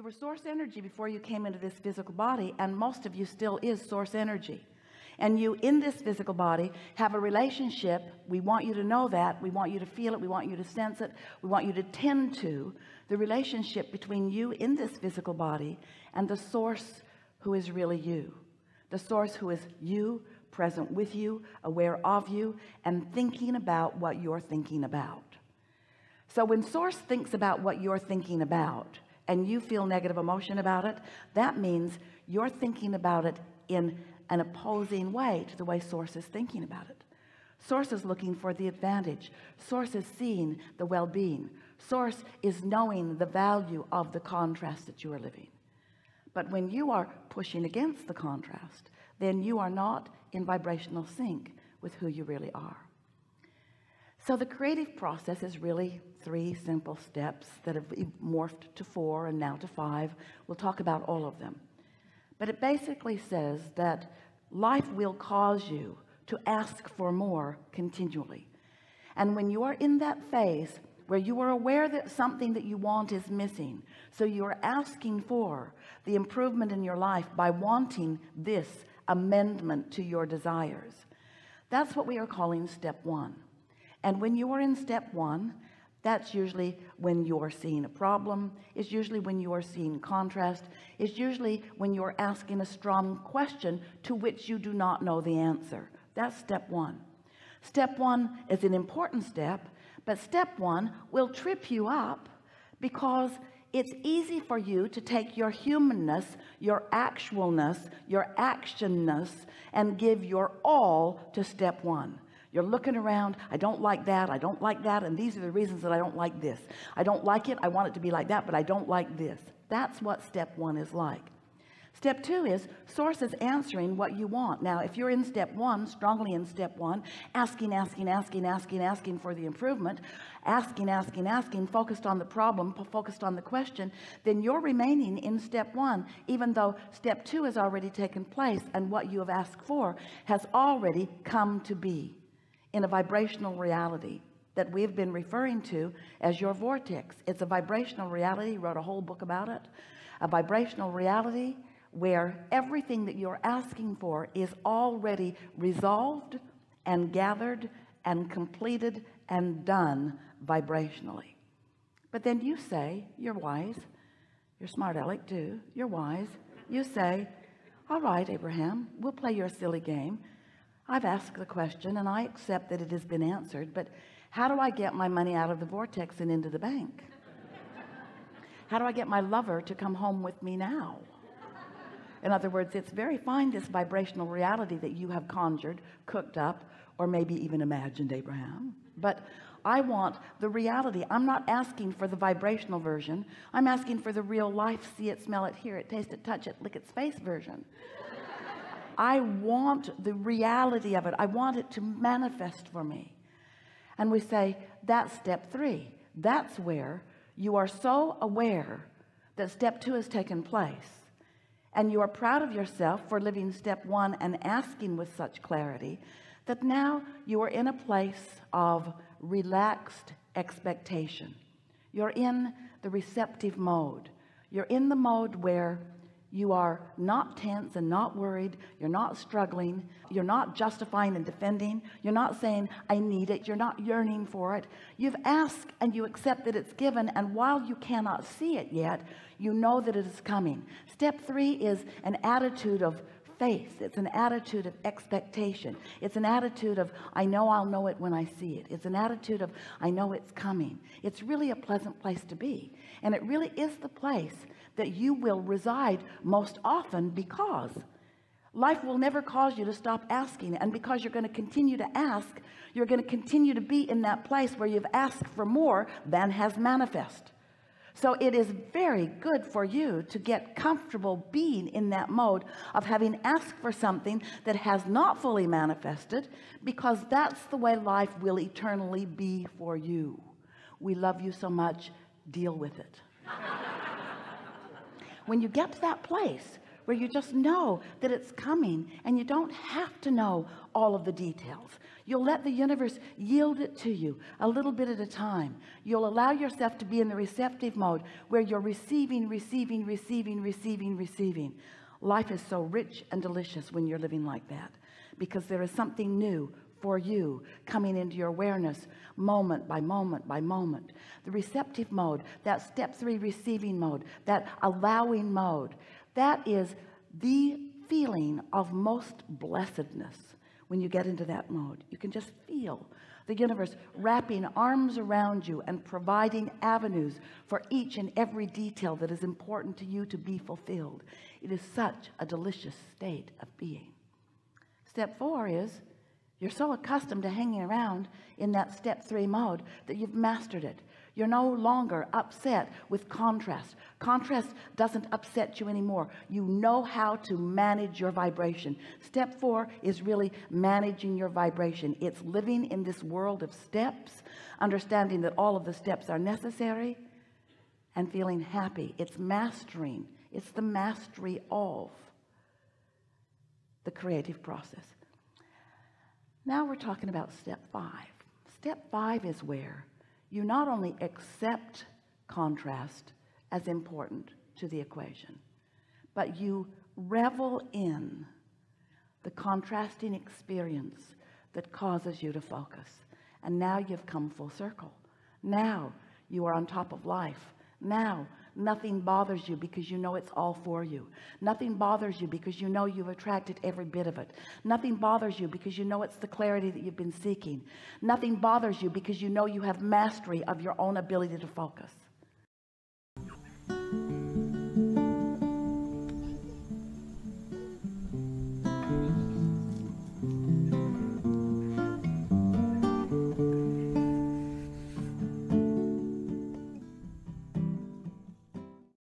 were source energy before you came into this physical body, and most of you still is source energy. And you in this physical body have a relationship. We want you to know that. We want you to feel it. We want you to sense it. We want you to tend to the relationship between you in this physical body and the source who is really you, the source who is you, present with you, aware of you, and thinking about what you're thinking about. So when source thinks about what you're thinking about and you feel negative emotion about it, that means you're thinking about it in an opposing way to the way source is thinking about it. Source is looking for the advantage. Source is seeing the well-being. Source is knowing the value of the contrast that you are living. But when you are pushing against the contrast, then you are not in vibrational sync with who you really are. So the creative process is really 3 simple steps that have morphed to 4 and now to 5. We'll talk about all of them. But it basically says that life will cause you to ask for more continually. And when you are in that phase where you are aware that something that you want is missing, so you are asking for the improvement in your life by wanting this amendment to your desires, that's what we are calling step 1. And when you are in step 1, that's usually when you're seeing a problem. It's usually when you are seeing contrast. It's usually when you're asking a strong question to which you do not know the answer. That's step 1. Step 1 is an important step, but step 1 will trip you up because it's easy for you to take your humanness, your actualness, your actionness, and give your all to step 1. You're looking around. I don't like that. I don't like that. And these are the reasons that I don't like this. I don't like it. I want it to be like that, but I don't like this. That's what step 1 is like. Step 2 is source is answering what you want. Now, if you're in step 1, strongly in step 1, asking for the improvement, asking, focused on the problem, focused on the question, then you're remaining in step 1, even though step 2 has already taken place and what you have asked for has already come to be in a vibrational reality that we've been referring to as your vortex. It's a vibrational reality. Wrote a whole book about it. A vibrational reality where everything that you're asking for is already resolved and gathered and completed and done vibrationally. But then you say, you're wise, you're smart aleck too, you're wise, you say, all right, Abraham, we'll play your silly game. I've asked the question and I accept that it has been answered, but how do I get my money out of the vortex and into the bank? How do I get my lover to come home with me now? In other words, it's very fine, this vibrational reality that you have conjured, cooked up, or maybe even imagined, Abraham, but I want the reality. I'm not asking for the vibrational version. I'm asking for the real life, see it, smell it, hear it, taste it, touch it, lick it, space version. I want the reality of it. I want it to manifest for me. And we say that's step 3. That's where you are so aware that step 2 has taken place, and you are proud of yourself for living step 1 and asking with such clarity that now you are in a place of relaxed expectation. You're in the receptive mode. You're in the mode where you are not tense and not worried. You're not struggling. You're not justifying and defending. You're not saying I need it. You're not yearning for it. You've asked and you accept that it's given, and while you cannot see it yet, you know that it is coming. Step 3 is an attitude of faith. It's an attitude of expectation. It's an attitude of I know I'll know it when I see it. It's an attitude of I know it's coming. It's really a pleasant place to be, and it really is the place that you will reside most often, because life will never cause you to stop asking, and because you're going to continue to ask, you're going to continue to be in that place where you've asked for more than has manifest. So it is very good for you to get comfortable being in that mode of having asked for something that has not fully manifested, because that's the way life will eternally be for you. We love you so much, deal with it. When you get to that place where you just know that it's coming, and you don't have to know all of the details. You'll let the universe yield it to you a little bit at a time. You'll allow yourself to be in the receptive mode where you're receiving. Life is so rich and delicious when you're living like that, because there is something new for you coming into your awareness moment by moment by moment. The receptive mode, that step 3 receiving mode, that allowing mode, that is the feeling of most blessedness. When you get into that mode, you can just feel the universe wrapping arms around you and providing avenues for each and every detail that is important to you to be fulfilled. It is such a delicious state of being. Step 4 is you're so accustomed to hanging around in that step 3 mode that you've mastered it. You're no longer upset with contrast. Contrast doesn't upset you anymore. You know how to manage your vibration. Step 4 is really managing your vibration. It's living in this world of steps, understanding that all of the steps are necessary, and feeling happy. It's mastering. It's the mastery of the creative process. Now we're talking about step 5. Step 5 is where you not only accept contrast as important to the equation, but you revel in the contrasting experience that causes you to focus. And now you've come full circle. Now you are on top of life. Now nothing bothers you because you know it's all for you. Nothing bothers you because you know you've attracted every bit of it. Nothing bothers you because you know it's the clarity that you've been seeking. Nothing bothers you because you know you have mastery of your own ability to focus.